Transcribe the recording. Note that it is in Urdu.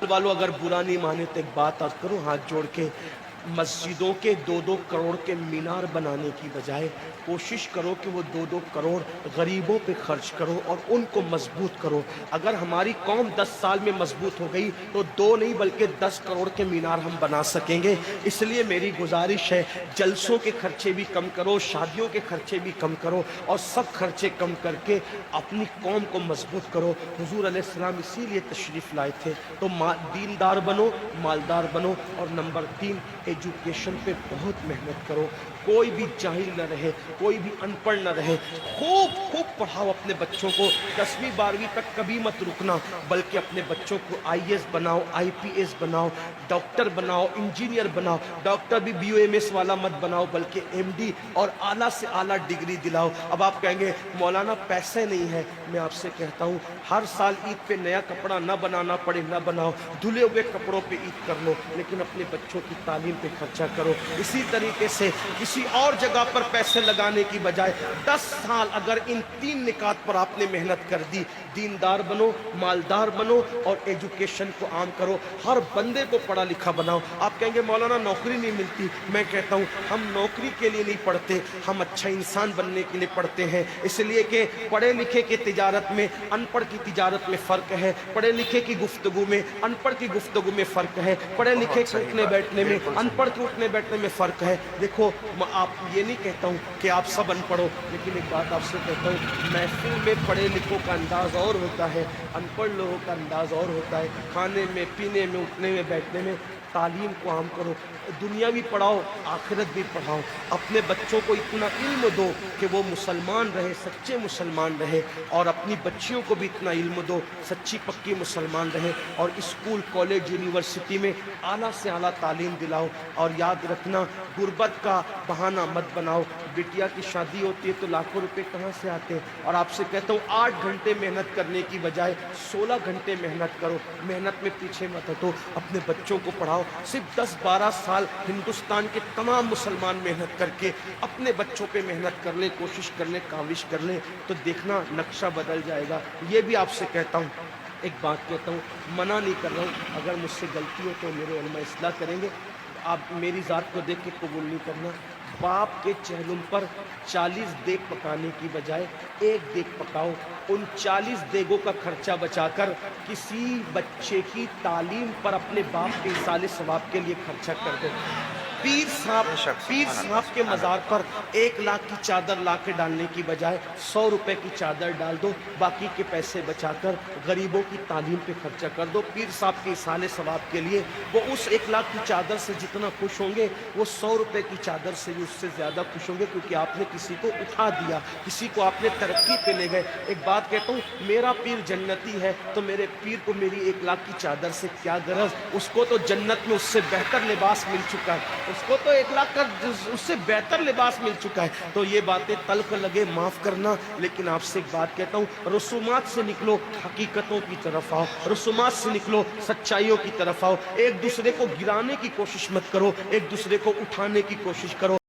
والوں اگر برا نہیں مانے تو ایک بات آپ کرو ہاتھ جوڑ کے، مسجدوں کے 2-2 کروڑ کے مینار بنانے کی بجائے کوشش کرو کہ وہ 2-2 کروڑ غریبوں پہ خرچ کرو اور ان کو مضبوط کرو۔ اگر ہماری قوم 10 سال میں مضبوط ہو گئی تو 2 نہیں بلکہ 10 کروڑ کے مینار ہم بنا سکیں گے۔ اس لیے میری گزارش ہے جلسوں کے خرچے بھی کم کرو، شادیوں کے خرچے بھی کم کرو اور سب خرچے کم کر کے اپنی قوم کو مضبوط کرو۔ حضور علیہ السلام اسی لیے تشریف لائے تھے۔ تو دیندار بنو، مالدار بنو، اور نمبر 3 ایجوکیشن پہ بہت محنت کرو۔ کوئی بھی جاہل نہ رہے، کوئی بھی ان پڑھ نہ رہے، خوب پڑھاؤ اپنے بچوں کو۔ 10ویں 12ویں تک کبھی مت رکنا، بلکہ اپنے بچوں کو IAS بناؤ، IPS بناؤ، ڈاکٹر بناؤ، انجینئر بناؤ۔ ڈاکٹر بھی BUMS والا مت بناؤ بلکہ MD اور اعلیٰ سے اعلیٰ ڈگری دلاؤ۔ اب آپ کہیں گے مولانا پیسے نہیں ہے، میں آپ سے کہتا ہوں ہر سال عید پہ نیا کپڑا نہ بنانا پڑے نہ بناؤ، دھلے ہوئے کپڑوں پہ عید کر لو، لیکن اپنے بچوں کی تعلیم پہ خرچہ کرو۔ اسی طریقے سے کسی اور جگہ پر پیسے لگانے کی بجائے 10 سال اگر ان 3 نکات پر آپ نے محنت کر دی، دیندار بنو، مالدار بنو اور ایجوکیشن کو عام کرو، ہر بندے کو پڑھا لکھا بناؤ۔ آپ کہیں گے مولانا نوکری نہیں ملتی، میں کہتا ہوں ہم نوکری کے لیے نہیں پڑھتے، ہم اچھا انسان بننے کے لیے پڑھتے ہیں۔ اس لیے کہ پڑھے لکھے کی تجارت میں ان پڑھ کی تجارت میں فرق ہے، پڑھے لکھے کی گفتگو میں ان پڑھ کی گفتگو میں فرق ہے، پڑھے لکھے کے اٹھنے بیٹھنے میں ان پڑھ کے اٹھنے بیٹھنے میں فرق ہے۔ دیکھو آپ یہ نہیں کہتا ہوں کہ آپ سب ان پڑھو، لیکن ایک بات آپ سے کہتا ہوں محفل میں پڑھے لکھوں کا انداز اور ہوتا ہے، ان پڑھ لوگوں کا انداز اور ہوتا ہے۔ کھانے میں، پینے میں، اٹھنے میں، بیٹھنے میں تعلیم کو عام کرو، دنیا بھی پڑھاؤ، آخرت بھی پڑھاؤ۔ اپنے بچوں کو اتنا علم دو کہ وہ مسلمان رہے، سچے مسلمان رہے، اور اپنی بچیوں کو بھی اتنا علم دو سچی پکی مسلمان رہے، اور اسکول، کالج، یونیورسٹی میں اعلیٰ سے اعلیٰ تعلیم دلاؤ۔ اور یاد رکھنا غربت کا بہانہ مت بناؤ۔ بیٹیا کی شادی ہوتی ہے تو لاکھوں روپے کہاں سے آتے ہیں، اور آپ سے کہتا ہوں 8 گھنٹے محنت کرنے کی بجائے 16 گھنٹے محنت کرو، محنت میں پیچھے مت ہٹو، اپنے بچوں کو پڑھاؤ۔ صرف 10-12 سال ہندوستان کے تمام مسلمان محنت کر کے اپنے بچوں پہ محنت کر لیں، کوشش کر لیں، کاوش کر لیں، تو دیکھنا نقشہ بدل جائے گا۔ یہ بھی آپ سے کہتا ہوں، ایک بات کہتا ہوں، منع نہیں کر رہا ہوں، اگر مجھ سے غلطی ہو تو میرے علماء اصلاح کریں گے، آپ میری ذات کو دیکھ کے قبول نہیں کرنا۔ باپ کے چہلم پر 40 دیگ پکانے کی بجائے 1 دیگ پکاؤ، ان 40 دیگوں کا خرچہ بچا کر کسی بچے کی تعلیم پر اپنے باپ کے ایصال ثواب کے لیے خرچہ کر دو۔ پیر صاحب کے مزار پر 1 لاکھ کی چادر لا کے ڈالنے کی بجائے 100 روپے کی چادر ڈال دو، باقی کے پیسے بچا کر غریبوں کی تعلیم پہ خرچہ کر دو۔ پیر صاحب کے ایصال ثواب کے لیے وہ اس 1 لاکھ کی چادر سے جتنا خوش ہوں گے وہ 100 روپے کی چادر سے بھی اس سے زیادہ خوش ہوں گے، کیونکہ آپ نے کسی کو اٹھا دیا، کسی کو آپ نے ترقی پہ لے گئے۔ ایک بات کہتا ہوں، میرا پیر جنتی ہے تو میرے پیر کو میری 1 لاکھ کی چادر سے کیا غرض، اس کو تو جنت میں اس سے بہتر لباس مل چکا ہے، اس کو تو 1 لاکھ کا اس سے بہتر لباس مل چکا ہے۔ تو یہ باتیں تلخ لگے معاف کرنا، لیکن آپ سے ایک بات کہتا ہوں، رسومات سے نکلو، حقیقتوں کی طرف آؤ، رسومات سے نکلو، سچائیوں کی طرف آؤ۔ ایک دوسرے کو گرانے کی کوشش مت کرو، ایک دوسرے کو اٹھانے کی کوشش کرو۔